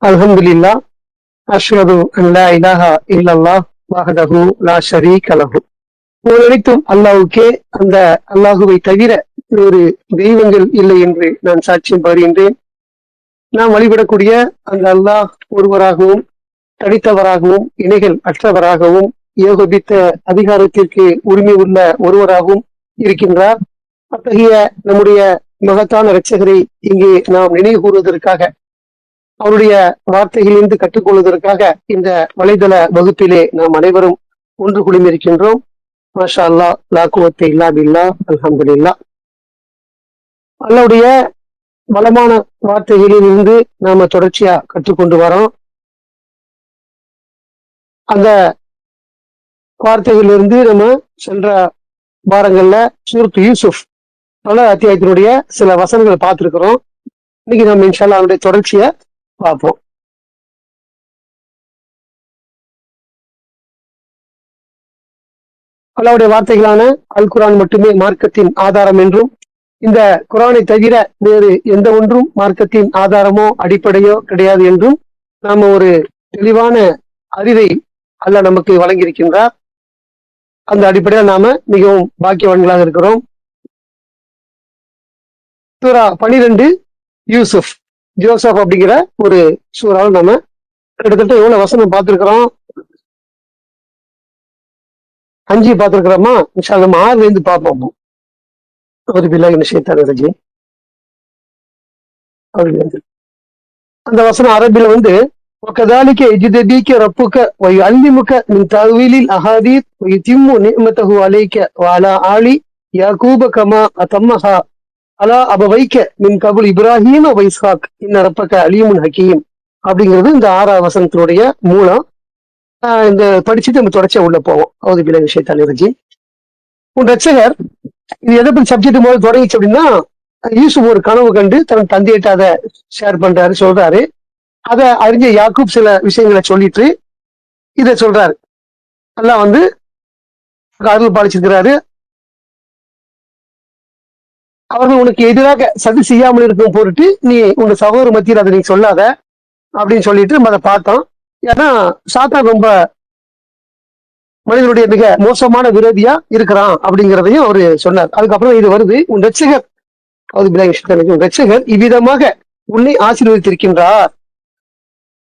அல்ஹம்துலில்லாஹ் அஷ்ஹது அன் லா இலாஹா இல்லல்லாஹ் வஹ்தஹு லா ஷரீக லஹு. புகழனைத்தும் அல்லாஹ்வுக்கே. அந்த அல்லாஹுவை தவிர வேறு தெய்வங்கள் இல்லை என்று நான் சாட்சியம் பகர்கின்றேன். நாம் வழிபடக்கூடிய அந்த அல்லாஹ் ஒருவராகவும் தனித்தவராகவும் இணைகள் அற்றவராகவும் ஏகோபித்த அதிகாரத்திற்கு உரிமை உள்ள ஒருவராகவும் இருக்கின்றார். அத்தகைய நம்முடைய மகத்தான இரட்சகரை இங்கே நாம் நினைவு கூறுவதற்காக, அவருடைய வார்த்தைகளிலிருந்து கற்றுக்கொள்வதற்காக இந்த வலைதள வகுப்பிலே நாம் அனைவரும் ஒன்று குழுமியிருக்கின்றோம். மாஷா அல்லாஹ், லா குவத்த இல்லா பில்லாஹ், அல்ஹம்துலில்லாஹ். அல்லாஹ்வுடைய வளமான வார்த்தைகளில் இருந்து நாம தொடர்ச்சியா கற்றுக்கொண்டு வரோம். அந்த வார்த்தைகளிலிருந்து நம்ம சென்ற வாரங்கள்ல சூரத்து யூசுப் பல அத்தியாயத்தினுடைய சில வசனங்கள் பார்த்திருக்கிறோம். இன்னைக்கு நம்ம இன்ஷா அல்லாஹ் அவருடைய தொடர்ச்சியை பார்ப்போம். அல்லாஹ்வுடைய வார்த்தைகளான அல் குர்ஆன் மட்டுமே மார்க்கத்தின் ஆதாரம் என்றும், இந்த குர்ஆனை தவிர வேறு எந்த ஒன்றும் மார்க்கத்தின் ஆதாரமோ அடிப்படையோ கிடையாது என்றும் நாம ஒரு தெளிவான அறிவை அல்லாஹ் நமக்கு வழங்கியிருக்கின்றார். அந்த அடிப்படையில் நாம மிகவும் பாக்கியவான்களாக இருக்கிறோம். சூரா 12 யூசுப், ஜோசப் அப்படிங்கிற ஒரு சூறாவில் நம்ம கிட்டத்தட்ட எவ்வளவு வசனம் பார்த்திருக்கிறோம்? 5 பார்த்திருக்கிறோமா? இன்ஷா அல்லாஹ் நம்ம 6ல இருந்து பார்ப்போம். ஒரு பில்லாஹி ஷைத்தானிர் ரஜீம். அந்த வசனம் அரபில وَكَذَلِكَ يَجْتَبِيكَ رَبُّكَ وَيُعَلِّمُكَ مِنْ تَأْوِيلِ الْأَحَادِيثِ وَيُتِمُّ نِعْمَتَهُ عَلَيْكَ وَعَلَى آلِ يَعْقُوبَ كَمَا أَتَمَّهَا على أبويك من قبل إبراهيم وإسحاق إن ربك عليم حكيم அப்படிங்கிறது இந்த 6ஆவது வசனத்தினுடைய மூலம். இந்த படிச்சுட்டு நம்ம தொடர்ச்சியா உள்ள போவோம். அவுது பில்லாஹி மினஷ் ஷைத்தானிர் ரஜீம். உன் ரட்சகர் இது எதை பத்தி சப்ஜெக்ட் போது தொடங்கிச்சு அப்படின்னா, யூசுப் ஒரு கனவு கண்டு தன் தந்தையிட்ட அதை ஷேர் பண்றாரு, சொல்றாரு. அதை அறிஞ்ச யாக்கூப் சில விஷயங்களை சொல்லிட்டு இதை சொல்றாரு. அல்லாஹ் அருள் பாலிச்சிருக்கிறாரு. அவர்கள் உனக்கு எதிராக சதி செய்யாமல் இருக்கும் பொருட்டு நீ உங்க சகோதர மத்தியில் அதை நீ சொல்லாத அப்படின்னு சொல்லிட்டு நம்ம அதை பார்த்தோம். ஏன்னா சாத்தான் ரொம்ப மனிதனுடைய மிக மோசமான விரோதியா இருக்கிறான் அப்படிங்கிறதையும் அவரு சொன்னார். அதுக்கப்புறம் இது வருது, உன் ரட்சகர் உன் ரட்சகர் இவ்விதமாக உன்னை ஆசீர்வதித்திருக்கின்றார்,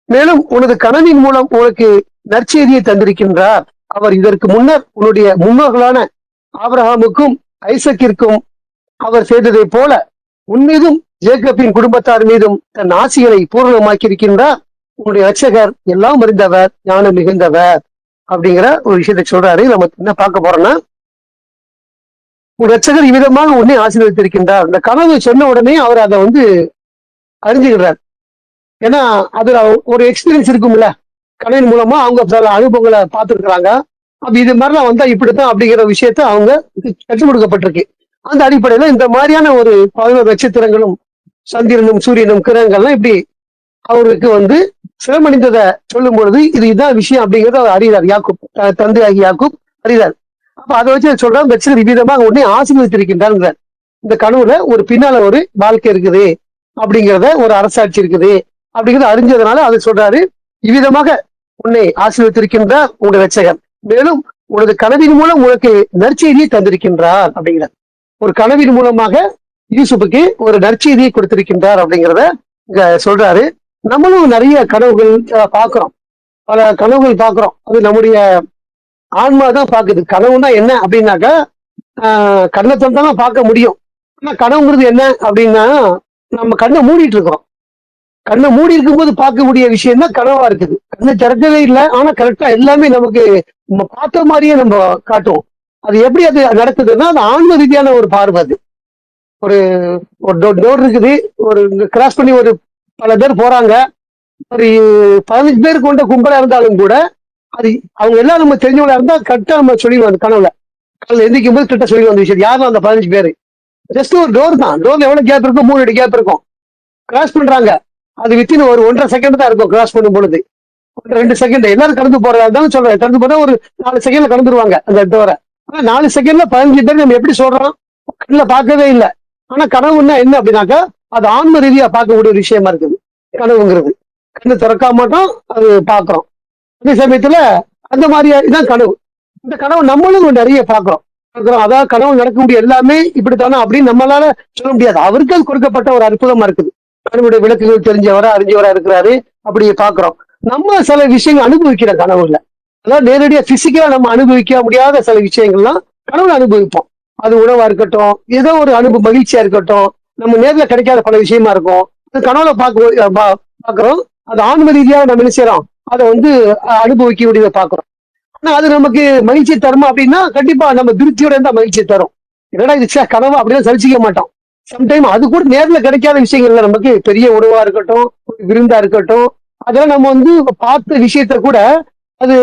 மேலும் உனது கனவின் மூலம் உனக்கு நற்செய்தியை தந்திருக்கின்றார். அவர் இதற்கு முன்னர் உன்னுடைய முன்னோர்களான ஆபிரகாமுக்கும் ஐசக்கிற்கும் அவர் செய்ததை போல உன்மீதும் ஜேக்கப்பின் குடும்பத்தார் மீதும் தன் ஆசிகளை பூரணமாக்கி இருக்கின்றார். உன்னுடைய ரட்சகர் எல்லாம் அறிந்தவர், ஞானம் மிகுந்தவர் அப்படிங்கிற ஒரு விஷயத்தை சொல்றாரு. நம்ம என்ன பார்க்க போறோம்னா, உன் ரட்சகர் இவ்விதமாக உன்னை ஆசீர்வதித்திருக்கின்றார். இந்த கனவு சொன்ன உடனே அவர் அதை அறிஞ்சுகிறார். ஏன்னா அதுல ஒரு எக்ஸ்பீரியன்ஸ் இருக்கும்ல, கனவின் மூலமா அவங்க சில அனுபவங்களை பார்த்துருக்குறாங்க. அப்ப இது மாதிரிலாம் வந்தா இப்படித்தான் அப்படிங்கிற விஷயத்த அவங்க கற்றுக் கொடுக்கப்பட்டிருக்கு. அந்த அடிப்படையில இந்த மாதிரியான ஒரு 11 நட்சத்திரங்களும் சந்திரனும் சூரியனும் கிரகங்கள்லாம் இப்படி அவருக்கு சிரமடைந்ததை சொல்லும் பொழுது இதுதான் விஷயம் அப்படிங்கிறத அவர் அறிகிறார். யாக்கூப், தந்தை ஆகி யாக்கூப் அறிகிறார். அப்ப அதை வச்சு சொல்றாரு, நட்சத்திர விதமாக உடனே ஆசீர்வதித்திருக்கின்றார். இந்த கனவுல ஒரு பின்னால ஒரு வாழ்க்கை இருக்குது அப்படிங்கிறத, ஒரு அரசாட்சி இருக்குது அப்படிங்கிறத அறிஞ்சதுனால அதை சொல்றாரு. இவ்விதமாக உன்னை ஆசீர்வதித்திருக்கின்றார் உங்களுடைய ரட்சகர், மேலும் உனது கனவின் மூலம் உனக்கு நற்செய்தியை தந்திருக்கின்றார் அப்படிங்கிறார். ஒரு கனவின் மூலமாக யூசுப்புக்கு ஒரு நற்செய்தியை கொடுத்திருக்கின்றார் அப்படிங்கிறத இங்க சொல்றாரு. நம்மளும் நிறைய கனவுகள் பார்க்கிறோம், பல கனவுகள் பார்க்கிறோம். அது நம்முடைய ஆன்மா தான் பார்க்குது. கனவுனா என்ன அப்படின்னாக்கா, கண்ணை தான் பார்க்க முடியும். ஆனா கனவுங்கிறது என்ன அப்படின்னா, நம்ம கண்ணை மூடிட்டு இருக்கிறோம். கண்ணை மூடி இருக்கும்போது பார்க்கக்கூடிய விஷயம் தான் கனவா இருக்குது. கண்ணை திறக்கவே இல்லை, ஆனா கரெக்டா எல்லாமே நமக்கு நம்ம பார்த்த மாதிரியே நம்ம காட்டுவோம். அது எப்படி அது நடக்குதுன்னா, அது ஆன்ம ரீதியான ஒரு பார்வை. அது ஒரு டோர் இருக்குது, ஒரு கிராஸ் பண்ணி ஒரு பல பேர் போறாங்க. ஒரு 15 பேர் கொண்ட கும்பலா இருந்தாலும் கூட அது அவங்க எல்லாம் நம்ம தெரிஞ்சவங்களா இருந்தா கரெக்டா நம்ம சொல்லிடுவோம். அந்த கனவுல காலையில் எந்திரிக்கும் போது கிட்ட சொல்லி வந்த விஷயம் யாரும் அந்த 15 பேரு ஜஸ்ட் ஒரு டோர் தான். டோர்ல எவ்வளவு கேப் இருக்கும்? 3 அடி கேப் இருக்கும். கிராஸ் பண்றாங்க, அது வித்தின் ஒரு 1.5 செகண்ட் தான் இருக்கும். கிராஸ் பண்ணும் பொழுது 2 செகண்ட் எல்லாரும் கடந்து போறதா இருந்தாலும் சொல்றேன், கடந்து போனா ஒரு 4 செகண்ட்ல கடந்துருவாங்க அந்த டோரை. ஆனா 4 செகண்ட்ல 15 பேர் நம்ம எப்படி சொல்றோம்? கண்ணில் பார்க்கவே இல்லை. ஆனா கனவுன்னா என்ன அப்படின்னாக்கா, அது ஆன்ம ரீதியா பார்க்கக்கூடிய ஒரு விஷயமா இருக்குது கனவுங்கிறது. கண்ணு திறக்க மாட்டோம், அது பாக்குறோம். அதே சமயத்துல அந்த மாதிரி இதான் கனவு. இந்த கனவு நம்மளும் நிறைய பாக்குறோம். அதாவது கனவு நடக்கக்கூடிய எல்லாமே இப்படித்தானே அப்படின்னு நம்மளால சொல்ல முடியாது. அவருக்கு அது கொடுக்கப்பட்ட ஒரு அற்புதமா இருக்குது. கனவுடைய விளக்குகள் தெரிஞ்சவரா அறிஞ்சவரா இருக்கிறாரு. அப்படி பாக்குறோம். நம்ம சில விஷயங்கள் அனுபவிக்கிற கனவுல, அதாவது நேரடியா பிசிக்கலா நம்ம அனுபவிக்க முடியாத சில விஷயங்கள்லாம் கனவுல அனுபவிப்போம். அது உணவா இருக்கட்டும், ஏதோ ஒரு மகிழ்ச்சியா இருக்கட்டும், நம்ம நேர்ல கிடைக்காத பல விஷயமா இருக்கும். அது கனவுல பாக்குறோம். அது ஆன்ம ரீதியாக நம்ம என்ன செய்யறோம், அதை வந்து அனுபவிக்க முடியத பாக்குறோம். ஆனா அது நமக்கு மகிழ்ச்சி தருமா அப்படின்னா கண்டிப்பா நம்ம திருப்தியோட இருந்தா மகிழ்ச்சி தரும். என்னடா இது கனவா அப்படின்னு சலிச்சிக்க மாட்டோம். சம்டைம் அது கூட நேர்ல கிடைக்காத விஷயங்கள்ல நமக்கு பெரிய உணவா இருக்கட்டும், விருந்தா இருக்கட்டும், அதெல்லாம் நம்ம வந்து பார்த்த விஷயத்த கூட அது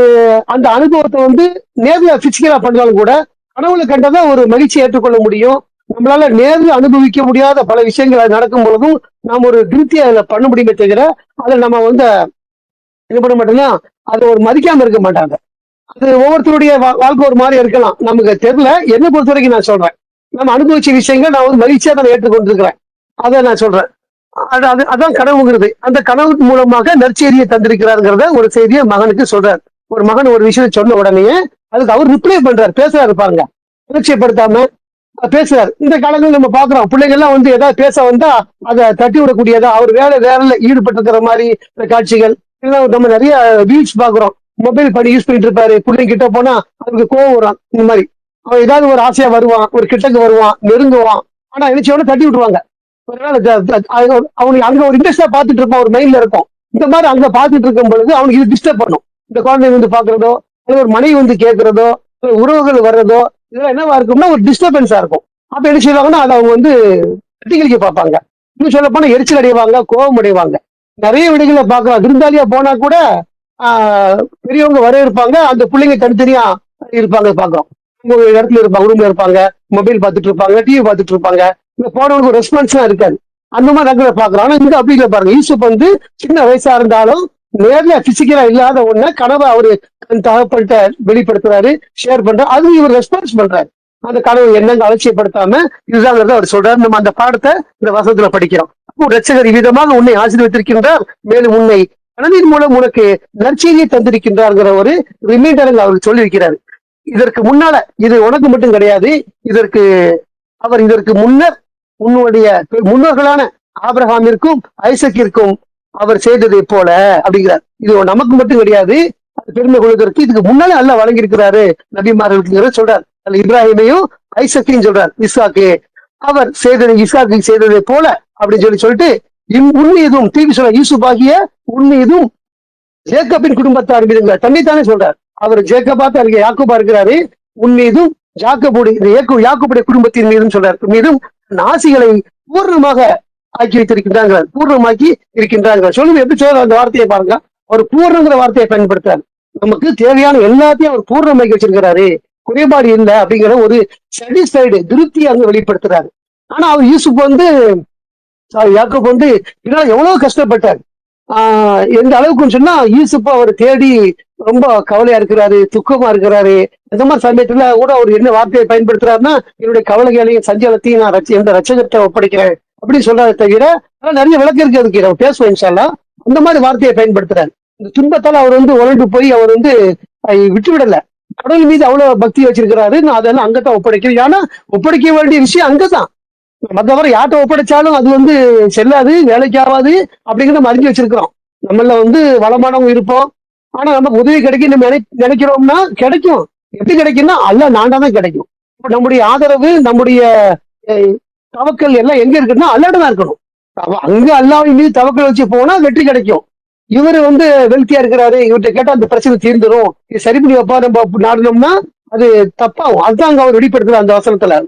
அந்த அனுபவத்தை வந்து நேர்ல பிசிக்கலா பண்ணாலும் கூட கனவுல கண்டதா ஒரு மகிழ்ச்சி ஏற்றுக்கொள்ள முடியும். நம்மளால நேர்ல அனுபவிக்க முடியாத பல விஷயங்கள் அது நடக்கும் பொழுதும் நாம் ஒரு திருப்தியை அதுல பண்ண முடியுமே தவிர அதை நம்ம வந்து என்ன பண்ண மாட்டோம்னா அதை ஒரு மதிக்காம இருக்க மாட்டாங்க. அது ஒவ்வொருத்தருடைய வாழ்க்கை ஒரு மாதிரி இருக்கலாம், நமக்கு தெரியல. என்னை பொறுத்த வரைக்கும் நான் சொல்றேன், நம்ம அனுபவிச்ச விஷயங்கள் நான் வந்து மகிழ்ச்சியா தான் ஏற்றுக்கொண்டிருக்கிறேன். அதை நான் சொல்றேன். அதான் கனவுங்கிறது. அந்த கனவு மூலமாக நற்செய்தியை தந்திருக்கிறாருங்கிறத ஒரு செய்தியை மகனுக்கு சொல்றாரு. ஒரு மகன் ஒரு விஷயம் சொன்ன உடனே அதுக்கு அவர் ரிப்ளை பண்றாரு, பேசுறாரு பாருங்க, அலட்சியப்படுத்தாம பேசுறாரு. இந்த காலங்களில் நம்ம பாக்குறோம், பிள்ளைங்க எல்லாம் வந்து ஏதாவது பேச வந்தா அதை தட்டி விடக்கூடியதா, அவர் வேலையில ஈடுபட்டு இருக்கிற மாதிரி காட்சிகள் நம்ம நிறைய ரீல்ஸ் பாக்குறோம். மொபைல் பண்ணி யூஸ் பண்ணிட்டு இருப்பாரு, பிள்ளைங்க கிட்ட போனா அவருக்கு கோவம் வரும். இந்த மாதிரி அவன் ஏதாவது ஒரு ஆசையா வருவான், ஒரு கிட்டக்கு வருவான், நெருங்குவான். ஆனா நினைச்சவன தட்டி விட்டுருவாங்க. அவனுக்கு அங்க ஒரு இன்ட்ரெஸ்டா பாத்துட்டு இருப்பான், ஒரு மைண்ட்ல இருக்கும். இந்த மாதிரி அங்க பாத்துட்டு இருக்கும் பொழுது அவனுக்கு இது டிஸ்டர்ப் பண்ணும். இந்த குழந்தை வந்து பாக்குறதோ, ஒரு மனைவி வந்து கேட்கறதோ, உறவுகள் வர்றதோ, இதெல்லாம் என்னவா இருக்கும்னா ஒரு டிஸ்டர்பன்ஸா இருக்கும். அப்ப என்ன செய்வாங்கன்னா அதை அவங்க வந்து தட்டி கழிக்க பார்ப்பாங்க. இன்னும் சொல்ல போனா எரிச்சல் அடைவாங்க, கோபம் அடைவாங்க. நிறைய விடைகளை பார்க்கலாம். விருந்தாளியா போனா கூட பெரியவங்க வர இருப்பாங்க, அந்த பிள்ளைங்க தனித்தனியா இருப்பாங்க பாக்குறோம். இடத்துல இருப்பாங்க, ரூம்ல இருப்பாங்க, மொபைல் பார்த்துட்டு இருப்பாங்க, டிவி பார்த்துட்டு இருப்பாங்க. இந்த போனவங்களுக்கு ரெஸ்பான்ஸ் எல்லாம் இருக்காது. அந்த மாதிரி நாங்கள் பாக்குறோம். ஆனா இங்க அப்படி இல்லை பாருங்க. யூசுப் வந்து சின்ன வயசா இருந்தாலும் நேர்ல பிசிக்கலா இல்லாத ஒண்ணு கனவை அவரு தகப்பன்ட்ட வெளிப்படுத்துறாரு, ஷேர் பண்றாரு. அது இவர் ரெஸ்பான்ஸ் பண்றாரு. அந்த கனவு என்னங்க அலட்சியப்படுத்தாம இதுதான் அவர் சொல்றாரு. நம்ம அந்த பாடத்தை இந்த வசனத்துல படிக்கிறோம். அப்போ ரட்சகர் விதமாக உன்னை ஆசீர்வதித்திருக்கின்றார், மேலும் உன்னை கனவின் மூலம் உனக்கு நற்செய்தியை தந்திருக்கின்றார்ங்கிற ஒரு ரிமைண்டர் அவர் சொல்லி இருக்கிறாரு. இதற்கு முன்னால இது உனக்கு மட்டும் கிடையாது, இதற்கு முன்னர் உன்னுடைய முன்னோர்களான ஆபிரகாமிற்கும் ஐசக்கிற்கும் அவர் செய்ததை போல அப்படிங்கிறார். இது நமக்கு மட்டும் கிடையாது, பெருமை கொள்வதற்கு இதுக்கு முன்னாலே அல்ல வழங்கி இருக்கிறாரு நபிமார்களுக்கு சொல்றார். இப்ராஹிமையும் ஐசக்கையும் சொல்றார். இஸ்ஹாக்கு அவர் செய்ததை இஸ்ஹாக்கு செய்ததை போல அப்படின்னு சொல்லிட்டு உன்மீதும் திருப்பி சொல்ற யூசுப் ஆகிய உன்மீதும் ஜேக்கபின் குடும்பத்தார் மீதுங்க தன்னைத்தானே சொல்றார். அவர் ஜேக்கபாத்த யாக்கூபா இருக்கிறாரு. உன்மீதும் யாக்கூபுடைய குடும்பத்தின் மீதும் சொல்றார். மீதும் ஆசிகளை பூர்ணமாக ஆக்கி வைத்திருக்கின்றாங்க, பூர்ணமாக்கி இருக்கின்றாங்க. சொல்லுங்க எப்படி சொல்ற அந்த வார்த்தையை பாருங்க. அவர் பூர்ணங்கிற வார்த்தையை பயன்படுத்துறாரு. நமக்கு தேவையான எல்லாத்தையும் அவர் பூர்ணமாக்கி வச்சிருக்கிறாரு, குறைபாடு இல்லை அப்படிங்கிற ஒரு சாட்டிஸ்ஃபைடு திருப்தி அங்க வெளிப்படுத்துறாரு. ஆனா அவர் யூசுப் வந்து யாக்கூப் வந்து இதனால எவ்வளவு கஷ்டப்பட்டார். எந்த அளவுக்குன்னு சொன்னா யூசுப் அவர் தேடி ரொம்ப கவலையா இருக்கிறாரு, துக்கமா இருக்கிறாரு. இந்த மாதிரி சமயத்துல கூட அவர் என்ன வார்த்தையை பயன்படுத்துறாருன்னா, என்னுடைய கவலைகளையும் சஞ்சலத்தையும் நான் எந்த ரட்சகத்தை ஒப்படைக்கிறேன் அப்படின்னு சொல்றாரு. தவிர ஆனா நிறைய விளக்கு இருக்கு, அதுக்கு நம்ம பேசுவோம் இன்ஷா. அந்த மாதிரி வார்த்தையை பயன்படுத்துறாரு. இந்த துன்பத்தால் அவர் வந்து உழண்டு போய் அவர் வந்து விட்டு விடல. கடவுள் மீது அவ்வளவு பக்தி வச்சிருக்கிறாரு. நான் அதெல்லாம் அங்கதான் ஒப்படைக்கிறேன். ஏன்னா ஒப்படைக்க வேண்டிய விஷயம் அங்கதான். மற்றவரை யார்கிட்ட ஒப்படைச்சாலும் அது வந்து செல்லாது, வேலைக்கு ஆகாது அப்படிங்கிறத நம்ம அறிஞ்சு வச்சிருக்கிறோம். நம்மள வந்து வளமானவங்க இருப்போம். ஆனா நமக்கு உதவி கிடைக்கும் நம்ம நினைக்கிறோம்னா கிடைக்கும். எப்படி கிடைக்கும்னா அல்ல நாண்டாதான் கிடைக்கும். இப்ப நம்முடைய ஆதரவு, நம்முடைய தவக்கல் எல்லாம் எங்க இருக்குன்னா அல்லாடதான் இருக்கணும். அங்க அல்லாவின் மீது தவக்கல் வச்சு போனா வெற்றி கிடைக்கும். இவரு வந்து வெல்த்தியா இருக்கிறாரு, இவர்கிட்ட கேட்டா அந்த பிரச்சனை தீர்ந்துடும், இது சரி பண்ணி வைப்பா நம்ம நாடணும்னா அது தப்பாகும். அதுதான் அங்க அவர் வெளிப்படுத்துற அந்த வசனத்துல.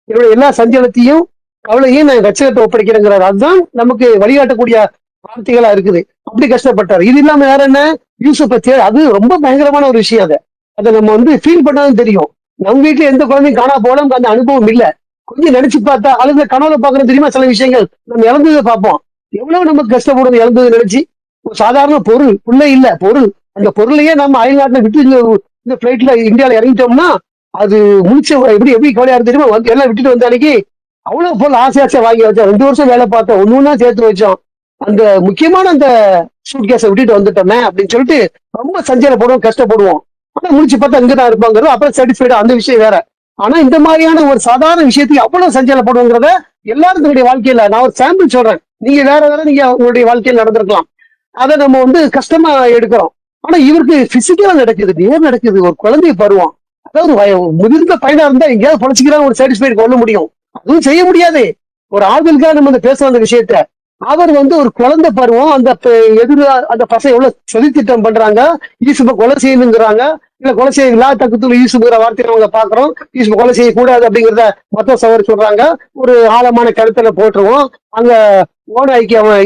இவருடைய எல்லா சஞ்சலத்தையும் கவலையும் நான் ரட்சகத்தை ஒப்படைக்கிறேங்கிறாரு. அதுதான் நமக்கு வழிகாட்டக்கூடிய வார்த்தைகளா இருக்குது. அப்படி கஷ்டப்பட்டாரு. இது இல்லாம வேற என்ன, யூசுப் அது ரொம்ப பயங்கரமான ஒரு விஷயம். அதை நம்ம வந்து ஃபீல் பண்ணாலும் தெரியும். நம்ம வீட்டுல எந்த குழந்தையும் காணா போல அந்த அனுபவம் இல்லை. கொஞ்சம் நினைச்சு பார்த்தா அழுத கனவுல பாக்குறது தெரியுமா, சில விஷயங்கள் நம்ம இழந்ததை பார்ப்போம். எவ்வளவு நமக்கு கஷ்டப்படுறது இழந்தது நினைச்சு. ஒரு சாதாரண பொருள் புள்ள இல்ல, பொருள். அந்த பொருளையே நம்ம அயல்நாட்டுல விட்டு இந்த பிளைட்ல இந்தியாவில இறங்கிட்டோம்னா அது முடிச்ச எப்படி கவலையா இருக்கு தெரியுமா. எல்லாம் விட்டுட்டு வந்த அன்னைக்கு அவ்வளவு பொருள் ஆசை ஆசையா வாங்கி வச்சோம். 2 வருஷம் வேலை பார்த்தோம், ஒண்ணு ஒண்ணா சேர்த்து வச்சோம். அந்த முக்கியமான அந்த சூட் கேஸை விட்டுட்டு வந்துட்டோமே அப்படின்னு சொல்லிட்டு ரொம்ப சஞ்சலப்படுவோம், கஷ்டப்படுவோம். ஆனா முடிச்சு பார்த்தா இங்கதான் இருப்பாங்கிறது அப்புறம் சாட்டிஸ்ஃபைடா, அந்த விஷயம் வேற. ஆனா இந்த மாதிரியான ஒரு சாதாரண விஷயத்துக்கு அவ்வளவு சஞ்சலப்படுவோங்கிறத எல்லாரும் தன்னுடைய வாழ்க்கையில, நான் ஒரு சாம்பிள் சொல்றேன், நீங்க வேற வேற நீங்க உங்களுடைய வாழ்க்கையில் நடந்திருக்கலாம், அதை நம்ம வந்து கஷ்டமா எடுக்கிறோம். ஆனா இவருக்கு பிசிக்கலா நடக்குது, நேர் நடக்குது. ஒரு குழந்தை பருவம், அதாவது முதிர்ந்த பையனா இருந்தா எங்கேயாவது பொழைச்சிக்கிறான், ஒரு சாட்டிஸ்ஃபைடு கொள்ள முடியும், அதுவும் செய்ய முடியாது. ஒரு ஆறுதலுக்காக நம்ம இந்த பேசுற அந்த விஷயத்த, அவர் வந்து ஒரு குழந்தை பருவம், அந்த எதிர அந்த பசங்க எவ்வளவு சதித்திட்டம் பண்றாங்க, யூசுப்ப கொலை செய்யணுங்கிறாங்க, இல்ல கொலை செய்ய இல்லா தக்கத்துல யூசுப்புங்கிற வார்த்தையை அவங்க பாக்குறோம், யூசுப்ப கொலை செய்யக்கூடாது அப்படிங்கிறத மொத்த சவர் சொல்றாங்க. ஒரு ஆழமான கருத்துல போட்டுருவோம், அங்க ஓனாய்க்கு அவன்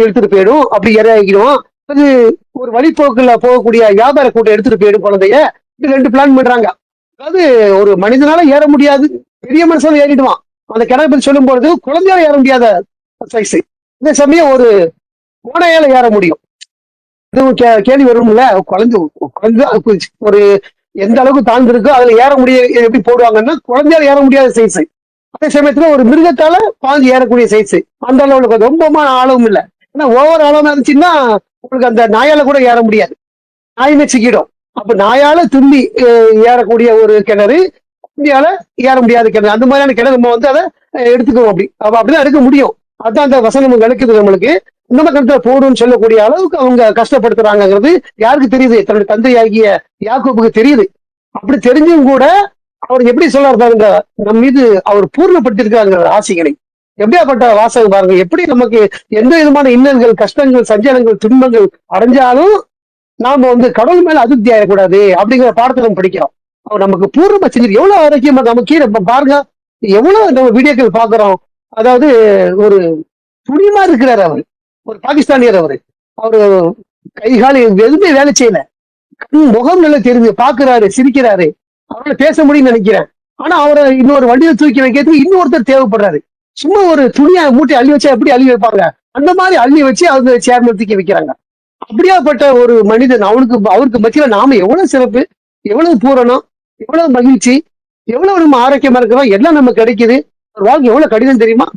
எடுத்துட்டு போயிடும், அப்படி இறையாக்கிடுவான். அது ஒரு வழிபோக்குல போகக்கூடிய வியாபார கூட்டம் எடுத்துட்டு போயிடும் குழந்தைய. இது ரெண்டு பிளான் பண்றாங்க. அதாவது ஒரு மனிதனால ஏற முடியாது, பெரிய மனுஷனால ஏறிடுவான். அந்த கிணறு பத்தி சொல்லும் பொழுது குழந்தையால ஏற முடியாத சைஸ், இந்த சமயம் ஒரு ஓனையால ஏற முடியும். இதுவும் கேள்வி வரும்ல, குழந்தை குழந்தை ஒரு எந்த அளவுக்கு தாழ்ந்திருக்கோ அதுல ஏற முடிய எப்படி போடுவாங்கன்னா குழந்தையால ஏற முடியாத சைஸ். அதே சமயத்துல ஒரு மிருகத்தால பாஞ்சு ஏறக்கூடிய சைஸ். அந்த அளவுக்கு ரொம்ப ஆழம் இல்லை. ஏன்னா ஓவர் ஆழமா இருந்துச்சுன்னா உங்களுக்கு அந்த நாயால கூட ஏற முடியாது, நாய் வச்சுக்கிடும். அப்ப நாயால தும்பி ஏறக்கூடிய ஒரு கிணறு, இந்தியால ஏற முடியாத கிணறு, அந்த மாதிரியான கிணறு நம்ம வந்து அதை எடுத்துக்குவோம். அப்படிதான் எடுக்க முடியும். அதான் அந்த வசனம் விளக்குது நம்மளுக்கு. இந்த மாதிரி கிணத்துல போடுன்னு சொல்லக்கூடிய அளவுக்கு அவங்க கஷ்டப்படுத்துறாங்கிறது யாருக்கு தெரியுது? தன்னுடைய தந்தையாகிய யாக்கோபுக்கு தெரியுது. அப்படி தெரிஞ்சும் கூட அவர் எப்படி சொல்றாரு பாருங்க, நம் மீது அவர் பூர்ணப்படுத்திருக்காங்க ஆசைகளை. எப்படியாப்பட்ட வாசகம் பாருங்க, எப்படி நமக்கு எந்த விதமான இன்னல்கள், கஷ்டங்கள், சஞ்சலங்கள், துன்பங்கள் அடைஞ்சாலும் நாம வந்து கடவுள் மேல அதிருப்தி ஆயிடக்கூடாது அப்படிங்கிற பாடத்தை நம்ம படிக்கிறோம். அவர் நமக்கு பூர்வமா செஞ்சு எவ்வளவு ஆரோக்கியமா நமக்கு கீழே பாருங்க, எவ்வளவு நம்ம வீடியோக்கள் பாக்குறோம். அதாவது ஒரு துணிமா இருக்கிறாரு அவர், ஒரு பாகிஸ்தானியர். அவரு கைகால எதுவுமே வேலை செய்யல, முகம் நல்லா தெரிஞ்சு பாக்குறாரு, சிரிக்கிறாரு, அவரால் பேச முடியும்னு நினைக்கிறேன். ஆனா அவரை இன்னொரு வண்டியில தூக்கி வைக்கிறதுக்கு இன்னொருத்தர் தேவைப்படுறாரு. சும்மா ஒரு துணியா மூட்டை அள்ளி வச்சா எப்படி அள்ளி வைப்பாங்க, அந்த மாதிரி அள்ளி வச்சு அவங்க சேர்ந்து தூக்கி வைக்கிறாங்க. அப்படியாப்பட்ட ஒரு மனிதன், அவருக்கு மத்தியில நாம எவ்வளவு சிறப்பு, எவ்வளவு பூரணம், எவ்வளவு மகிழ்ச்சி, எவ்வளவு நம்ம ஆரோக்கியமா இருக்கிறோம், எல்லாம் நமக்கு கிடைக்குது. ஒரு வாழ்க்கை எவ்வளவு கடினம் தெரியுமா?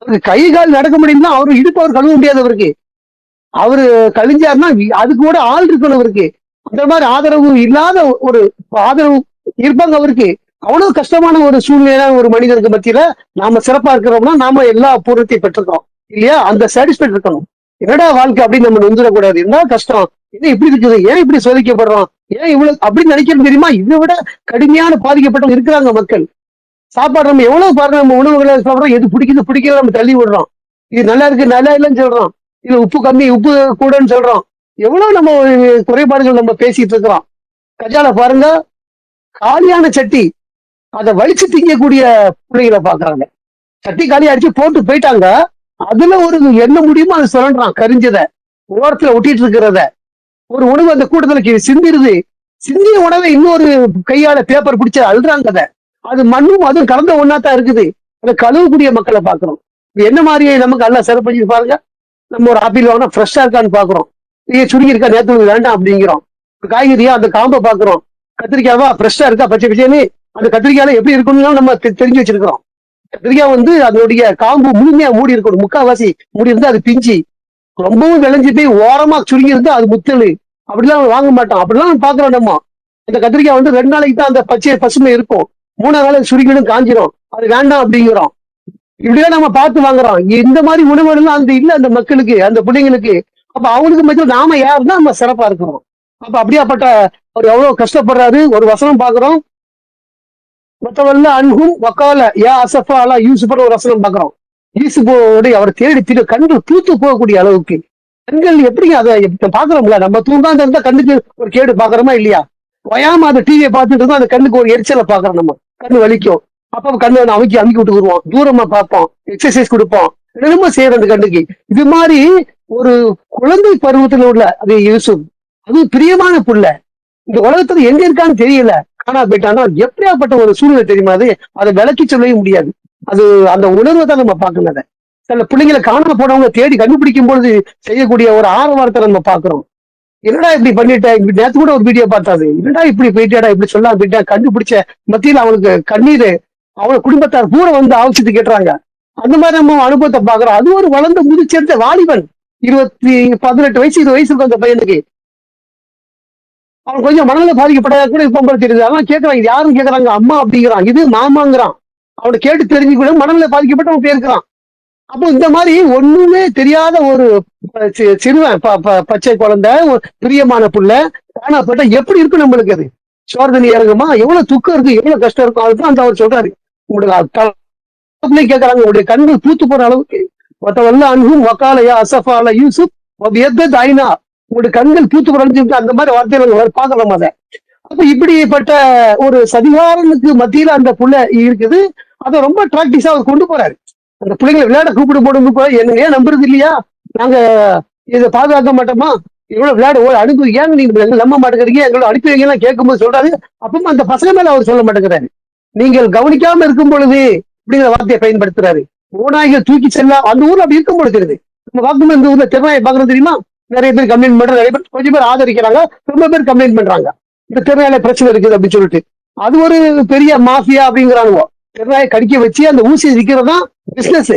அவருக்கு கை கால் நடக்க முடியும்னா அவரு இடுப்பு அவர் கழுவ முடியாது. அவருக்கு அவரு கழிஞ்சாருன்னா அதுக்கு கூட ஆள் இருக்கணும் அவருக்கு. அந்த மாதிரி ஆதரவு இல்லாத ஒரு ஆதரவு இருப்பாங்க அவருக்கு. அவ்வளவு கஷ்டமான ஒரு சூழ்நிலை ஒரு மனிதனுக்கு மத்தியில நாம சிறப்பா இருக்கிறோம்னா நாம எல்லா பூர்ணத்தையும் பெற்றிருக்கோம் இல்லையா? அந்த சாட்டிஸ்ஃபைட் இருக்கணும். என்னடா வாழ்க்கை அப்படின்னு நம்ம நொந்துடக்கூடாது. என்ன கஷ்டம், என்ன இப்படி இருக்குது, ஏன் இப்படி சோதிக்கப்படுறோம், ஏன் இவ்வளவு அப்படின்னு நினைக்கிறது தெரியுமா? இதை விட கடுமையான பாதிக்கப்பட்டவங்க இருக்கிறாங்க மக்கள். சாப்பாடு நம்ம எவ்வளவு பாருங்க, நம்ம உணவுகளை சாப்பிடுறோம், எது பிடிக்குது பிடிக்கல நம்ம தள்ளி விடுறோம். இது நல்லா இருக்கு நல்லா இல்லைன்னு சொல்றோம், இது உப்பு கம்மி உப்பு கூடன்னு சொல்றோம். எவ்வளவு நம்ம குறைபாடுகள் நம்ம பேசிட்டு இருக்கிறோம். கஜால பாருங்க, காலியான சட்டி அதை வலிச்சு திங்கக்கூடிய பிள்ளைகளை பாக்குறாங்க. சட்டி காலி அடிச்சு போட்டு போயிட்டாங்க, அதுல ஒரு என்ன முடியுமோ அதை சொல்றான், கரிஞ்சத ஓரத்துல ஒட்டிட்டு இருக்கிறத ஒரு உணவு அந்த கூட்டத்துல சிந்திருது. சிந்திய உணவை இன்னொரு கையால பேப்பர் பிடிச்ச அழுறாங்க. அதை அது மண்ணும் அதுவும் கலந்த ஒன்னாத்தான் இருக்குது. அதை கழுவக்கூடிய மக்களை பாக்குறோம். என்ன மாதிரியே நமக்கு எல்லாம் சிறப்பு பண்ணி பாருங்க. நம்ம ஒரு ஆப்பிள் வாங்கினா ஃப்ரெஷ்ஷா இருக்கான்னு பாக்குறோம், சுருங்கி இருக்கா நேற்று வேண்டாம் அப்படிங்கிறோம். காய்கறியா அந்த காம்பை பாக்குறோம், கத்திரிக்காவா ஃப்ரெஷ்ஷா இருக்கா பச்சை பச்சைன்னு, அந்த கத்திரிக்காயில எப்படி இருக்கணும்னு நம்ம தெரிஞ்சு வச்சிருக்கிறோம். கத்திரிக்காய் வந்து அதனுடைய காம்பு முழுமையா மூடி இருக்கணும், முக்கால்வாசி மூடி இருந்தா அது பிஞ்சு, ரொம்பவும் விளைஞ்சு போய் ஓரமா சுருங்கி இருந்தா அது முத்தலு. அப்படிலாம் வாங்க மாட்டோம். அப்படிலாம் பாக்குறோம் நம்ம. அந்த கத்திரிக்காய் வந்து 2 நாளைக்கு தான் அந்த பச்சை பசுமை இருக்கும், 3ஆம் நாள் சுருங்கிடும், காஞ்சிரும், அது வேண்டாம் அப்படிங்கிறோம். இப்படிதான் நம்ம பார்த்து வாங்குறோம். இந்த மாதிரி உணவுகள் அந்த இல்ல அந்த மக்களுக்கு, அந்த பிள்ளைங்களுக்கு. அப்ப அவங்களுக்கு மத்தியில் நாம யாருன்னா நம்ம சிறப்பா இருக்கிறோம். அப்ப அப்படியாப்பட்ட அவர் எவ்வளவு கஷ்டப்படுறாரு. ஒரு வசனம் பாக்குறோம், மற்றவல்ல அன்பும் வக்கால யா அசஃபா அலா யூசுஃபர் ஒரு வசனம் பாக்குறோம். யூசுஃபோட அவர் தேடி கண்கள் தூத்து போகக்கூடிய அளவுக்கு கண்கள் எப்படி அதை பாக்குறோம்ல. நம்ம தூங்காத இருந்தா கண்ணுக்கு ஒரு கேடு பாக்குறோமா இல்லையா? வயாம அந்த டிவியை பார்த்துட்டு இருந்தா அந்த கண்ணுக்கு ஒரு எரிச்சலை பாக்குறோம், நம்ம கண்ணு வலிக்கும். அப்ப கண்ணு அமைக்கி விட்டு வருவோம், தூரமா பார்ப்போம், எக்ஸசைஸ் கொடுப்போம், என்னமோ செய்யற அந்த கண்ணுக்கு. இது மாதிரி ஒரு குழந்தை பருவத்துல உள்ள அது யூசுப், அது பிரியமான புள்ள, இந்த உலகத்துல எங்க இருக்கான்னு தெரியல, காணா போயிட்டான்னா எப்படியாப்பட்ட ஒரு சூழ்நிலை தெரியுமா? அது அதை விளக்கி சொல்லவே முடியாது. அது அந்த உணர்வை தான் நம்ம பார்க்கணும். அதை சில பிள்ளைங்களை காணாம போனவங்க தேடி கண்டுபிடிக்கும் பொழுது செய்யக்கூடிய ஒரு ஆரவாரத்தை நம்ம பாக்குறோம். என்னடா இப்படி பண்ணிட்டேன், இப்படி நேற்று கூட ஒரு வீடியோ பார்த்தாது, என்னடா இப்படி போயிட்டேடா, இப்படி சொல்லாம போயிட்டா, கண்டுபிடிச்ச மத்தியில் அவனுக்கு கண்ணீர், அவன குடும்பத்தார் பூரா வந்து ஆலோசித்து கேட்டுறாங்க. அந்த மாதிரி நம்ம அனுபவத்தை பாக்குறோம். அது ஒரு வளர்ந்த முதிர்ச்செடுத்த வாலிபன், 18 வயசு 20 வயசு இருக்கும் அந்த பையனுக்கு. அவன் கொஞ்சம் மனநிலை பாதிக்கப்பட்டதா கூட இப்ப போல தெரியுது. அதெல்லாம் கேட்கறாங்க, இது யாரும் கேட்கறாங்க, அம்மா அப்படிங்கிறான், இது மாமாங்கிறான். அவனை கேட்டு தெரிஞ்சுக்கூட மனநிலை பாதிக்கப்பட்டு அவன் பேருக்கிறான். அப்போ இந்த மாதிரி ஒண்ணுமே தெரியாத ஒரு சிறுவன், பச்சை குழந்தை, ஒரு பிரியமான புள்ள காணாப்பட்ட எப்படி இருக்கு நம்மளுக்கு? அது சோர்தனி இறங்குமா? எவ்வளவு துக்கம் இருக்கு, எவ்வளவு கஷ்டம் இருக்கும். அதுதான் அந்த அவர் சொல்றாரு. உங்களுக்கு கேட்கறாங்க, உங்களுடைய கண்கள் பூத்து போற அளவுக்கு அன்பும் வக்காலையா அசஃபால யூசுப் ஐநா, உங்களுடைய கண்கள் பூத்து போற அளவுக்கு அந்த மாதிரி வார்த்தைகள் பார்க்கலாம். அதை அப்ப இப்படிப்பட்ட ஒரு சதிகாரனுக்கு மத்தியில அந்த புள்ள இருக்குது. அதை ரொம்ப பிராக்டிஸா அவர் கொண்டு போறாரு. அந்த பிள்ளைங்களை விளையாட கூப்பிட்டு போடும்போது என்ன ஏன் நம்புறது இல்லையா, நாங்க இதை பாதுகாக்க மாட்டோமா, இவ்வளவு விளையாட அனுப்பி ஏன் நீங்க நம்ப மாட்டேங்கிறீங்க, எங்களோட அனுப்பி வைங்கலாம் கேட்கும்போது சொல்றாரு. அப்பவும் அந்த பசங்க மேல அவர் சொல்ல மாட்டேங்கிறாரு. நீங்கள் கவனிக்காம இருக்கும் பொழுது அப்படிங்கிற வார்த்தையை பயன்படுத்துறாரு. ஓநாய்கள் தூக்கி செல்ல அந்த ஊர்ல அப்படி இருக்கும் பொழுது தெரியுது. நம்ம பார்க்கும்போது இந்த ஊர்ல திருநாயை பாக்குறது தெரியுமா? நிறைய பேர் கம்ப்ளைண்ட் பண்றாங்க, நிறைய பேர் கொஞ்சம் பேர் ஆதரிக்கிறாங்க, ரொம்ப பேர் கம்ப்ளைண்ட் பண்றாங்க இந்த திருநாயில பிரச்சனை இருக்குது அப்படின்னு சொல்லிட்டு. அது ஒரு பெரிய மாஃபியா அப்படிங்கிறாங்க. திருநாயை கடிக்க வச்சு அந்த ஊசி விற்கிறதா பிசினஸ்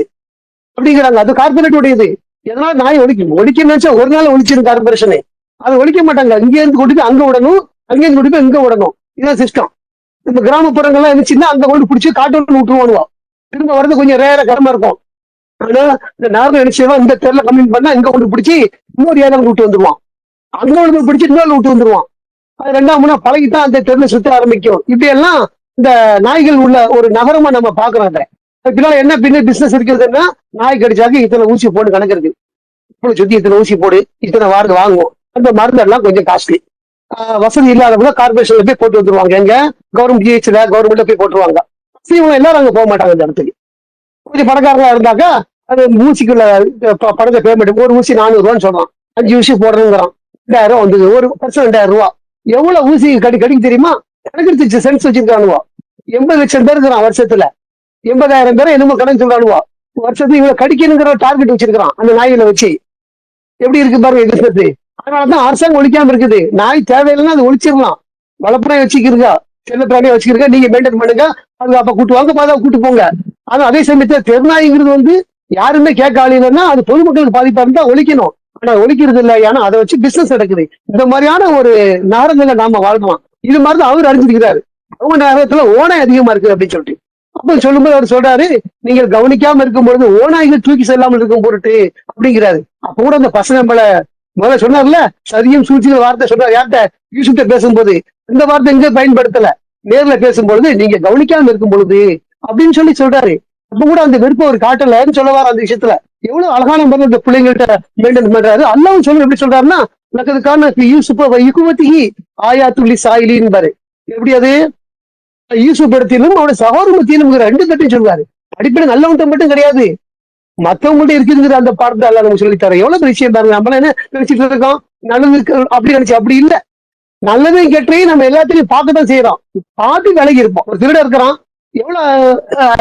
அப்படிங்கிறாங்க. அது கார்பரேட் உடையது. எதனால நாய் ஒழிக்க நினைச்சா ஒரு நாள் ஒழிச்சிடும் கார்பரேஷனே. அதை ஒழிக்க மாட்டாங்க. இங்க இருந்து கொண்டு போய் அங்க விடணும், அங்க இருந்து கொண்டு போய் இங்க விடணும். இதான் சிஸ்டம். நம்ம கிராமப்புறங்கள்லாம் இருந்துச்சுன்னா அங்க கொண்டு பிடிச்சி காட்டு விட்டுருவானுவோம். திரும்ப வரது கொஞ்சம் ரேர கடமை இருக்கும். ஆனா இந்த நார்மல் நினைச்சவா இந்த தெருல கம்ப்ளைண்ட் பண்ணா இங்க கொண்டு பிடிச்சி இன்னொரு ஏரியா விட்டு வந்துருவான், அங்க கொண்டு பிடிச்சி இன்னொரு விட்டு வந்துருவான். அது 2ஆம் முன்னா பழகித்தான் அந்த தெருல சுத்த ஆரம்பிக்கும். இப்படி எல்லாம் இந்த நாய்கள் உள்ள ஒரு நகரமா நம்ம பாக்குறோம். பின்னால என்ன பின்ன பிசினஸ் இருக்குதுன்னா, நாய் கடிச்சாக்கு இத்தனை ஊசி போடு கணக்கு இருக்கு, இப்படி சுத்தி இத்தனை ஊசி போடு, இத்தனை வாங்குவோம். அந்த மருந்து எல்லாம் கொஞ்சம் காஸ்ட்லி. வசதி இல்லாதவங்க கார்பரேஷன்ல போய் போட்டு வந்துருவாங்க. எங்க கவர்மெண்ட் ஜிஹெச்ல கவர்மெண்ட்ல போய் போட்டுருவாங்க. இவங்க எல்லாரும் அங்க போக மாட்டாங்க. இந்த இடத்துக்கு கொஞ்சம் பணக்காரங்களா இருந்தாக்கா அது ஊசிக்குள்ள பணத்தை பேமெண்ட், ஒரு ஊசி 400 சொல்றான், 5 ஊசி போடுறேங்கிறான், 2000 வந்தது, ஒரு வருஷம் 2000. எவ்வளவு ஊசி கடிக்க தெரியுமா? கணக்கு சென்ஸ் வச்சிருக்கானுவா. 80 லட்சம் பேர் இருக்கிறான் வருஷத்துல, 80,000 பேரை என்னமோ கணக்கு சொல்றானுவா. வருஷத்துக்கு இவ்வளவு கடிக்கணுங்கிற டார்கெட் வச்சிருக்கான் அந்த நாயில வச்சு. எப்படி இருக்கு பாருங்க எதிர்த்து. அதனாலதான் அரசாங்கம் ஒழிக்காம இருக்குது. நாய் தேவையில்லைன்னா அது ஒழிச்சிடலாம். வளப்புறையை வச்சுக்கிறீங்க, செல்ல பிராணியை வச்சுக்கிறீங்க, நீங்க மெயின்டைன் பண்ணுங்க, பாதுகாப்பா கூட்டு வாங்க, பாதுகாப்பு கூட்டு போங்க. ஆனா அதே சமயத்துல தெருநாய்ங்கிறது யாருமே கேட்க ஆளுன்னா அது பொதுமக்களுக்கு பாதிப்பா இருந்தா ஒழிக்கணும். ஆனா ஒழிக்கிறது இல்லை. ஏன்னா அதை வச்சு பிசினஸ் நடக்குது. இந்த மாதிரியான ஒரு நகரங்கள்ல நாம வாழ்றோம். இது மாதிரிதான் அவர் அறிஞ்சிருக்கிறாரு. அவங்க நகரத்துல ஓனாய் அதிகமா இருக்குது அப்படின்னு சொல்லிட்டு. அப்ப சொல்லும்போது அவர் சொல்றாரு, நீங்கள் கவனிக்காம இருக்கும் பொழுது ஓநாய்கள் தூக்கி செல்லாமல் இருக்கும் பொருட்டு அப்படிங்கிறாரு. அப்ப கூட அந்த பசங்க மேல முதல்ல சொன்னார்ல, சதியும் சூழ்ச்சியும் வார்த்தை சொல்றாரு. யார்கிட்ட? யூசுப்ட பேசும்போது. இந்த வார்த்தை எங்க பயன்படுத்தல. நேர்ல பேசும்பொழுது நீங்க கவனிக்காம இருக்கும் பொழுது அப்படின்னு சொல்றாரு. அப்ப கூட அந்த வெறுப்பை அவர் காட்டலன்னு சொல்லுவார். அந்த விஷயத்துல எவ்வளவு அழகான முறையில் இந்த பிள்ளைங்கள்ட்ட மெயின்டைன் பண்றாரு. அல்லாவும் சொல்ல எப்படி சொல்றாருன்னா, லக்கதுக்கான யூசுப் யுகுமத்திஹி ஆயாத்துல்லி சாயிலின்னு பாரு. எப்படி அது? யூசுப் இடத்திலும் அவருடைய சகோதரத்திலும் 2 தட்டையும் சொல்றாரு. அடிப்படை நல்லவன்ட்ட மட்டும் கிடையாது, மத்தவங்கள்ட்ட இருக்குங்கிற அந்த பாடத்தை எல்லாம் நம்ம சொல்லித்தர. எவ்வளவு விஷயம் பாருங்க. நம்மள என்ன நினைச்சிட்டு இருக்கோம், நல்லது அப்படி நினைச்சு அப்படி இல்ல. நல்லதையும் கெட்டையும் நம்ம எல்லாத்தையும் பார்க்கத்தான் செய்யறோம். பார்த்து விலகி இருப்போம். ஒரு திருட இருக்கிறான், எவ்வளவு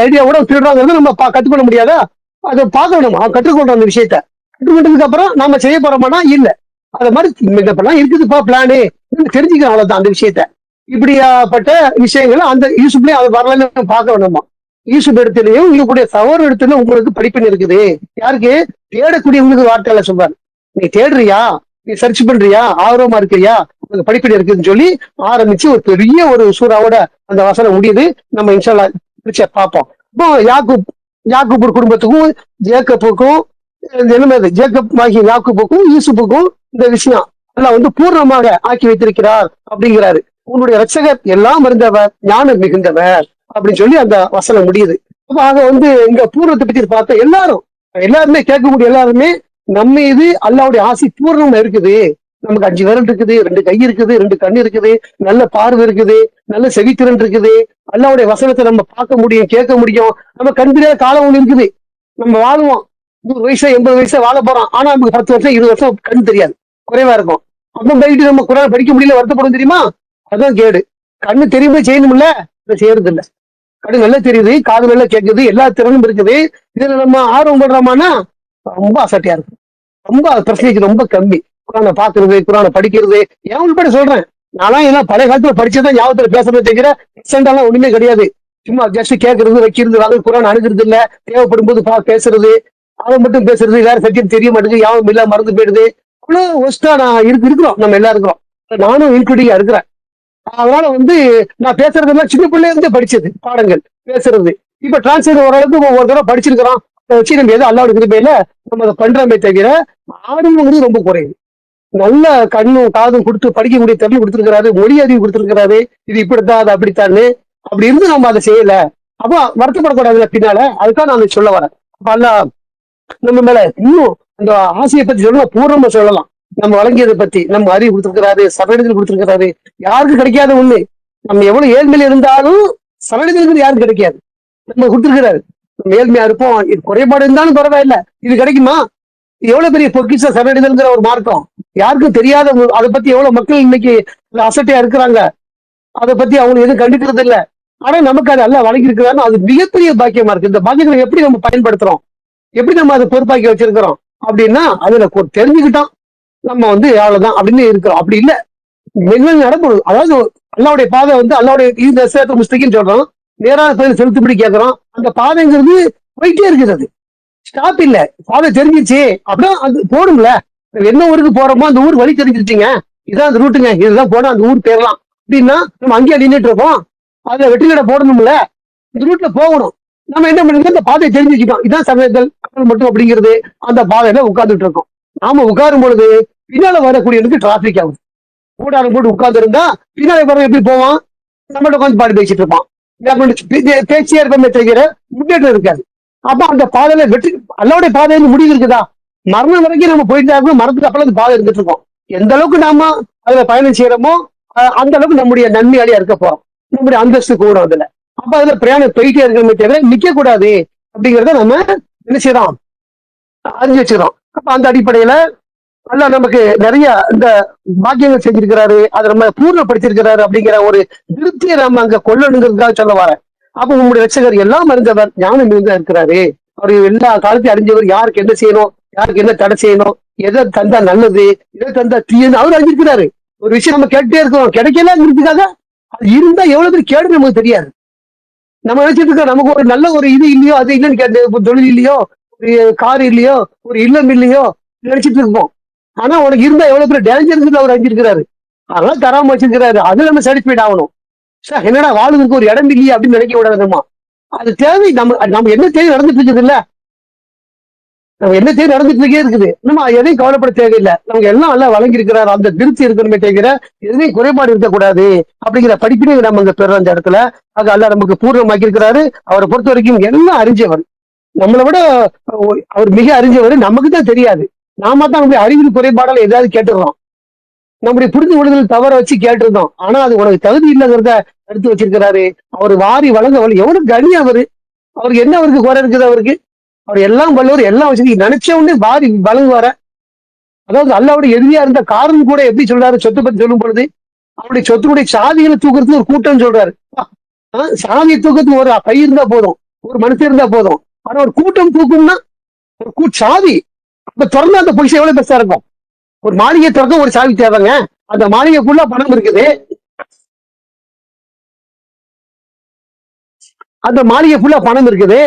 ஐடியாவோட திருடுறாங்கிறது நம்ம கத்துக்கொள்ள முடியாதா? அதை பார்க்கணும். அவன் கற்றுக்கொள்ற அந்த விஷயத்த கற்றுக்கொண்டதுக்கு அப்புறம் நாம செய்ய போறோம்னா இல்ல. அது மாதிரி இருக்குதுப்பா பிளானு தெரிஞ்சுக்கிறோம். அவ்வளவுதான் அந்த விஷயத்த. இப்படியாப்பட்ட விஷயங்கள் அந்த யூசுப்லயும் அது வரலன்னு பார்க்க வேணுமா? யூசுப் இடத்துலயும் இருக்கக்கூடிய சகோதர இடத்துல உங்களுக்கு படிப்பின் இருக்குது. யாருக்கு? தேடக்கூடியவங்களுக்கு வார்த்தையில சொல்றாரு. நீ தேடுறியா, நீ சர்ச் பண்றியா, ஆர்வமா இருக்கிறியா, உங்களுக்கு படிப்பின் இருக்குதுன்னு சொல்லி ஆரம்பிச்சு ஒரு பெரிய ஒரு சூறாவோட அந்த வசனம் முடியுது. நம்ம இன்ஷா அல்லாஹ் பார்ப்போம். இப்போ யாக்கூப் குடும்பத்துக்கும் ஜேக்கப்புக்கும் ஜேக்கப் ஆகிய யாக்கூப்புக்கும் யூசுப்புக்கும் இந்த விஷயம் எல்லாம் பூர்ணமாக ஆக்கி வைத்திருக்கிறார் அப்படிங்கிறாரு. உன்னுடைய ரட்சகர் எல்லாம் இருந்தவர், ஞானம் மிகுந்தவர் அப்படின்னு சொல்லி அந்த வசனம் முடியுது. அப்ப ஆக இங்க பூர்ணத்தை பத்தி பார்த்த எல்லாருமே கேட்கக்கூடிய எல்லாருமே நம்ம இது அல்லாவுடைய ஆசி பூர்ணம் இருக்குது. நமக்கு 5 விரல் இருக்குது, 2 கை இருக்குது, 2 கண் இருக்குது, நல்ல பார்வை இருக்குது, நல்ல செவித்திறன் இருக்குது. அல்லாவுடைய வசனத்தை நம்ம பார்க்க முடியும், கேட்க முடியும். நம்ம கண்பிலே காலம் ஒண்ணு இருக்குது. நம்ம வாழுவோம் 100 வயசு 80 வயசு வாழ போறோம். ஆனா நமக்கு 10 வருஷம் 20 வருஷம் கண் தெரியாது, குறைவா இருக்கும். அப்ப போயிட்டு நம்ம குரான் படிக்க முடியல, வருத்தப்படும் தெரியுமா? அதுதான் கேடு. கண்ணு தெரியுமே செய்யணும்ல, இதை செய்யறது இல்ல. கண்ணு நல்லா தெரியுது, காது நல்லா கேட்குது, எல்லா திறனும் இருக்குது. இதுல நம்ம ஆர்வம் பண்றோமானா ரொம்ப அசட்டியா இருக்கு. ரொம்ப பர்சன்டேஜ் ரொம்ப கம்மி. குரானை பாக்குறது, குரானை படிக்கிறது. ஏன் உள்பட சொல்றேன், நான்லாம் ஏதாவது பழைய காலத்துல படிச்சதான் ஞாபகத்துல பேசுறதை தவிர எக்ஸென்டாலாம் ஒண்ணுமே கிடையாது. சும்மா ஜஸ்ட் கேட்கறது, வைக்கிறது, குரான் அணுகிறது இல்ல, தேவைப்படும் போது பேசுறது, அதை மட்டும் பேசுறது, வேற சத்தியம் தெரிய மாட்டேங்குது, யாவும் இல்ல மறந்து போயிடுது. அவ்வளவு ஒஸ்டா நான் இருக்கிறோம், நம்ம எல்லாம் இருக்கிறோம். நானும் இன்க்ளூடிங்கா இருக்கிறேன். அதனால நான் பேசுறதெல்லாம் சின்ன பிள்ளைல இருந்தே படிச்சது பாடங்கள் பேசுறது. இப்ப டிரான்ஸ்லேட் ஓரளவுக்கு ஒரு தடவை படிச்சிருக்கிறோம். அதை வச்சு நம்ம ஏதோ அல்லாவோட கிருபையில நம்ம அதை பண்றோமே தவிர ஆர்வம் ரொம்ப குறையுது. நல்ல கண்ணும் காதும் கொடுத்து படிக்கக்கூடிய திறன் கொடுத்திருக்கிறாரு, மொழி அறிவு கொடுத்திருக்கிறாரு. இது இப்படித்தான், அது அப்படித்தான்னு. அப்படி இருந்து நம்ம அதை செய்யல, அப்போ வருத்தப்படக்கூடாதுல பின்னால. அதுக்காக நான் அதை சொல்ல வரேன். அப்ப அல்ல நம்ம மேல இன்னும் அந்த ஆசையை பத்தி சொல்லலாம், பூர்வமா சொல்லலாம். நம்ம வழங்கியதை பத்தி நம்ம அறிவு கொடுத்திருக்கிறாரு, சரணத்தில் கொடுத்திருக்கிறாரு. யாருக்கு கிடைக்காத ஒண்ணு. நம்ம எவ்வளவு ஏழ்மையில இருந்தாலும் சரணத்தில் யாருக்கு கிடைக்காது, நம்ம கொடுத்திருக்கிறாரு. நம்ம ஏழ்மையா இருப்போம், குறைபாடு இருந்தாலும் பரவாயில்ல, இது கிடைக்குமா? எவ்வளவு பெரிய பொக்கிஷ சரணடைதல்ங்கிற ஒரு மார்க்கம் யாருக்கும் தெரியாத. அதை பத்தி எவ்வளவு மக்கள் இன்னைக்கு அசட்டையா இருக்கிறாங்க, அதை பத்தி அவங்க எதுவும் கண்டுக்கிறது இல்ல. ஆனா நமக்கு அது எல்லாம் வழங்கி இருக்கிறாரு. அது மிகப்பெரிய பாக்கியமா இருக்கு. இந்த பாக்கியங்களை எப்படி நம்ம பயன்படுத்துறோம், எப்படி நம்ம அதை பொறுப்பாக்கி வச்சிருக்கிறோம் அப்படின்னா அதுல தெரிஞ்சுக்கிட்டோம் நம்ம அவ்வளவுதான் அப்படின்னு இருக்கிறோம். அப்படி இல்ல, மென்ன நடக்கணும். அதாவது அல்லாவுடைய பாதை அல்லாவுடைய இந்த சேத்த முஸ்தகின்னு சொல்றோம், நேரான பதில் செலுத்தும்படி கேட்கிறோம். அந்த பாதைங்கிறது போயிட்டே இருக்குது, ஸ்டாப் இல்ல. பாதை தெரிஞ்சிருச்சு அப்படின்னா அது போடும்ல. என்ன ஊருக்கு போறோமோ அந்த ஊர் வழி தெரிஞ்சிருச்சுங்க, இதான் அந்த ரூட்டுங்க, இதுதான் போனா அந்த ஊர் பேரலாம் அப்படின்னா நம்ம அங்கேயே நின்றுட்டு இருப்போம். அதுல வெற்றிகடை போடணும்ல, இந்த ரூட்ல போகணும். நம்ம என்ன பண்ணுங்க, இந்த பாதையை தெரிஞ்சுக்கிட்டோம், இதான் சமயத்தல் மட்டும் அப்படிங்கிறது. அந்த பாதையில உட்கார்ந்துட்டு இருக்கோம். நாம உட்காரும் பொழுது பின்னால வரக்கூடியவனுக்கு டிராபிக் ஆகுது. கூடாரம் போட்டு உட்கார்ந்து இருந்தா பின்னால வர எப்படி போவான், நம்மகிட்ட உட்காந்து பாடி பேசிட்டு இருப்பான். பேச்சியா இருப்பமே தவிர முன்னேற்றம் இருக்காது. அப்ப அந்த பாதையில வெற்றி அல்லாவுடைய பாதையில முடிவு இருக்குதா? மரணம் வரைக்கும் நம்ம போயிட்டு இருக்கோம், மரணத்துக்கு அப்புறம் அந்த பாதை இருந்துட்டு இருக்கோம். எந்த அளவுக்கு நாம அதுல பயணம் செய்யறோமோ அந்த அளவுக்கு நம்முடைய நன்மையாளியா இருக்க போறோம், நம்முடைய அந்தஸ்து கூடும் அதுல. அப்ப அதுல பிரயாணம் போயிட்டே இருக்கணுமே தவிர நிக்க கூடாது அப்படிங்கிறத நம்ம என்ன செய்யறோம், அறிஞ்சு வச்சுக்கிறோம். அப்ப அந்த அடிப்படையில அல்ல நமக்கு நிறைய இந்த பாக்கியங்கள் செஞ்சிருக்கிறாரு, அதை நம்ம பூர்ணப்படுத்திருக்கிறாரு அப்படிங்கிற ஒரு திருப்தியை நம்ம அங்க கொள்ளணுங்கிறதுக்காக சொல்ல வரேன். அப்ப உங்களுடைய ரட்சகர் எல்லாம் அறிந்தவர், ஞானம் இருந்தா இருக்கிறாரு. அவர் எல்லா காலத்தையும் அறிஞ்சவர். யாருக்கு என்ன செய்யணும், யாருக்கு என்ன தடை செய்யணும், எதை தந்தா நல்லது, எதை தந்தா தீயன்னு அவர் அறிஞ்சிருக்கிறாரு. ஒரு விஷயம் நம்ம கேட்டுட்டே இருக்கோம், கிடைக்கலங்கிறதுக்காக அது இருந்தா எவ்வளவு பேர் கேடு நமக்கு தெரியாது. நம்ம நினைச்சிட்டு இருக்கோம் நமக்கு ஒரு நல்ல ஒரு இது இல்லையோ, அது இல்லைன்னு கேட்டு, தொழில் இல்லையோ, ஒரு கார் இல்லையோ, ஒரு இல்லம் இல்லையோ நினைச்சிட்டு இருக்கோம். ஆனா உனக்கு இருந்தா எவ்வளவு பேர் டேஞ்சர் அவர் அறிஞ்சிருக்கிறாரு. அதனால தராம வச்சிருக்கிறாரு. அது நம்ம சாட்டிஸ்ஃபைட் ஆகணும். என்னடா வாழ்வதற்கு ஒரு இடம் இல்லையே அப்படின்னு நினைக்க விடாதுமா. அது தேவை. நம்ம என்ன தேவை நடந்துட்டு இருக்குது இல்ல, நம்ம என்ன தேவை நடந்துட்டு இருக்கே இருக்குது. நம்ம எதையும் கவலைப்பட தேவையில்லை. நமக்கு எல்லாம் நல்லா வழங்கி இருக்கிறாரு. அந்த திருப்தி இருக்கணுமே தவிர எதுலையும் குறைபாடு இருக்கக்கூடாது அப்படிங்கிற படிப்பினை நம்ம அங்க பெற அந்த இடத்துல. அது அல்ல நமக்கு பூர்ணமாக்கி இருக்கிறாரு. அவரை பொறுத்த வரைக்கும் எல்லாம் அறிஞ்சவர், நம்மளை விட அவர் மிக அறிஞ்சவர். நமக்கு தான் தெரியாது. நாம தான் நம்முடைய அறிவியல் குறைபாடால ஏதாவது கேட்டுடுறோம், நம்முடைய புரிந்து கொள்ளுதல் தவற வச்சு கேட்டிருந்தோம். ஆனா அது உனக்கு தகுதி இல்லைங்கிறத எடுத்து வச்சிருக்கிறாரு. அவர் வாரி வழங்க எவ்வளவு கனி அவரு. அவருக்கு என்ன அவருக்கு குறை இருக்குது? அவருக்கு அவர் எல்லாம் வல்லவர், எல்லாம் வச்சு நினைச்ச உடனே வாரி வழங்குவார. அதாவது அல்லாவுடைய எதிரியா இருந்த காரணம் கூட எப்படி சொல்றாரு சொத்தை பத்தி சொல்லும் பொழுது, அவருடைய சொத்துடைய சாதிகளை தூக்குறதுக்கு ஒரு கூட்டம் சொல்றாரு. சாதியை தூக்கத்துக்கு ஒரு கை இருந்தா போதும், ஒரு மனுஷன் இருந்தா போதும். ஆனா ஒரு கூட்டம் தூக்கும்னா ஒரு சாதி அப்ப திறந்தா அந்த பொசிஷன் எவ்வளவு பெருசா இருக்கும். ஒரு மாளிகை திறக்க ஒரு சாவி தேவைங்க. அந்த மாளிகைக்குள்ள பணம் இருக்குது, அந்த மாளிகை ஃபுல்லா பணம் இருக்குது,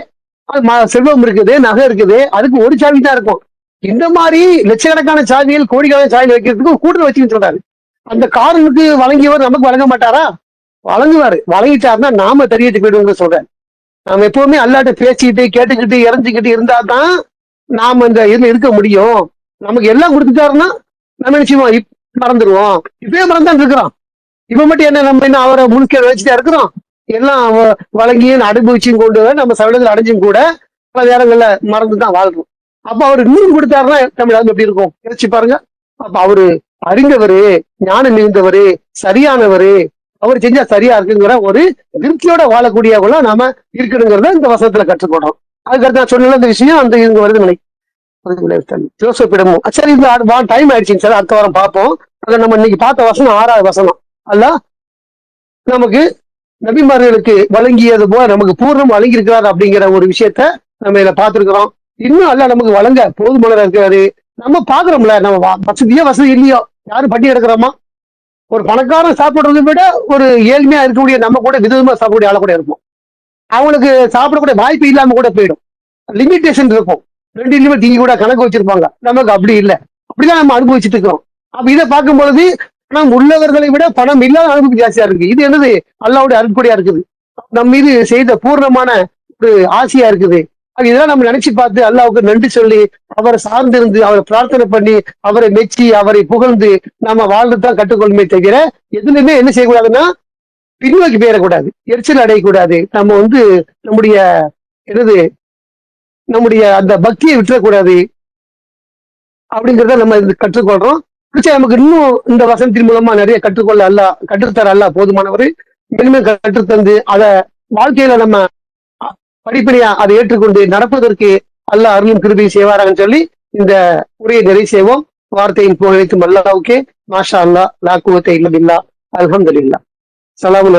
செல்வம் இருக்குது, நகை இருக்குது. அதுக்கு ஒரு சாவி தான் இருக்கும். இந்த மாதிரி லட்சக்கணக்கான சாவிகள், கோடிக்கணக்கான சாவிகள் வைக்கிறதுக்கு கூட்டம் வச்சுக்கிட்டு சொல்றாரு. அந்த காரனுக்கு வழங்கியவர் நமக்கு வழங்க மாட்டாரா? வழங்குவாரு. வழங்கிட்டாருன்னா நாம தெரியட்டு போயிடுவோங்க சொல்றேன். நாம எப்பவுமே அல்லாட்ட பேசிக்கிட்டு கேட்டுக்கிட்டு இறஞ்சிக்கிட்டு இருந்தா தான் நாம இந்த இதுல இருக்க முடியும். நமக்கு எல்லாம் கொடுத்துட்டாருன்னா நம்ம நிச்சயமா மறந்துடுவோம். இப்பயே மறந்தான் இருக்கிறோம். இப்ப மட்டும் என்ன நம்ம என்ன அவரை முழுக்க வச்சுட்டா இருக்கிறோம். எல்லாம் வழங்கியும் அனுபவிச்சும் கொண்டு நம்ம சகடத்தில் அடைஞ்சும் கூட பல நேரங்கள்ல மறந்துதான் வாழ்றோம். அப்ப அவரு இன்னும் கொடுத்தாருன்னா தமிழ் எப்படி இருக்கும் யோசிச்சு பாருங்க. அப்ப அவரு அறிந்தவரு, ஞானம் மிகுந்தவரு, சரியானவரு, அவர் செஞ்சா சரியா இருக்குங்கிற ஒரு திருப்தியோட வாழக்கூடியவங்களா நாம இருக்கணுங்கிறத இந்த வசனத்துல கற்றுக்கொண்டோம். அதுக்கடுத்து நான் சொன்ன இந்த விஷயம் அந்த இங்க வருது நினைக்கிறேன். ஜோசப்பிடமும் சரி, இந்த டைம் ஆயிடுச்சுங்க சார், அடுத்த வாரம் பார்ப்போம். அதை நம்ம இன்னைக்கு பார்த்த வசனம் 6வது வசனம். அல்ல நமக்கு நபிமார்களுக்கு வழங்கியது போல நமக்கு பூர்ணம் வழங்கி இருக்கிறார் அப்படிங்கிற ஒரு விஷயத்த நம்ம இதில் பார்த்திருக்கிறோம். இன்னும் அல்ல நமக்கு வழங்க போதுமானதா இருக்காரு. நம்ம பாக்குறோம்ல, நம்ம வசதி இல்லையோ, யாரும் பட்டி எடுக்கிறோமா? ஒரு பணக்காரன் சாப்பிடுறதை விட ஒரு ஏழ்மையா இருக்கக்கூடிய நம்ம கூட விதவிதமா சாப்பிடக்கூடிய ஆள கூட இருப்போம். அவங்களுக்கு சாப்பிடக்கூடிய வாய்ப்பு இல்லாம கூட போயிடும், லிமிட்டேஷன் இருக்கும். 2 தீங்கி கூட கணக்கு வச்சிருப்பாங்க. நமக்கு அப்படி இல்லை. அப்படிதான் நம்ம அனுபவிச்சுட்டு இருக்கோம். அப்ப இதை பார்க்கும் பொழுது பணம் உள்ளவர்களை விட பணம் இல்லாத அனுபவம் ஜாஸ்தியா இருக்கு. இது என்னது? அல்லாவுடைய அருட்கொடையா இருக்குது. நம் மீது செய்த பூர்ணமான ஒரு ஆசையா இருக்குது. இதெல்லாம் நம்ம நினைச்சு பார்த்து அல்லாவுக்கு நன்றி சொல்லி அவரை சார்ந்திருந்து அவரை பிரார்த்தனை பண்ணி அவரை மெச்சி அவரை புகழ்ந்து நம்ம வாழ்ந்துதான் கற்றுக்கொள்ளுமே தவிர எதுலையுமே என்ன செய்யக்கூடாதுன்னா பின்னோக்கி போயிடக்கூடாது, எரிச்சல் அடையக்கூடாது. நம்ம நம்முடைய என்னது நம்முடைய அந்த பக்தியை விட்டுறக்கூடாது அப்படிங்கிறத நம்ம கற்றுக்கொள்றோம். நமக்கு இன்னும் இந்த வசனத்தின் மூலமா நிறைய கற்றுக்கொள்ள கற்றுத்தர போதுமானவர். மேலுமே கற்றுத்தந்து அதை வாழ்க்கையில நம்ம படிப்படியா அதை ஏற்றுக்கொண்டு நடப்பதற்கு அல்லாஹ் அருளும் கிருபையும் செய்வாரான்னு சொல்லி இந்த உரையை நிறைவு செய்வோம். வார்த்தையின் புகழைக்கும் அல்லாஹ்வுக்கே. மாஷா அல்லாஹ், லா குவத்த இல்லா பில்லாஹ், அல்ஹம்துலில்லாஹ். ஸலாமுன் அலைக்கும்.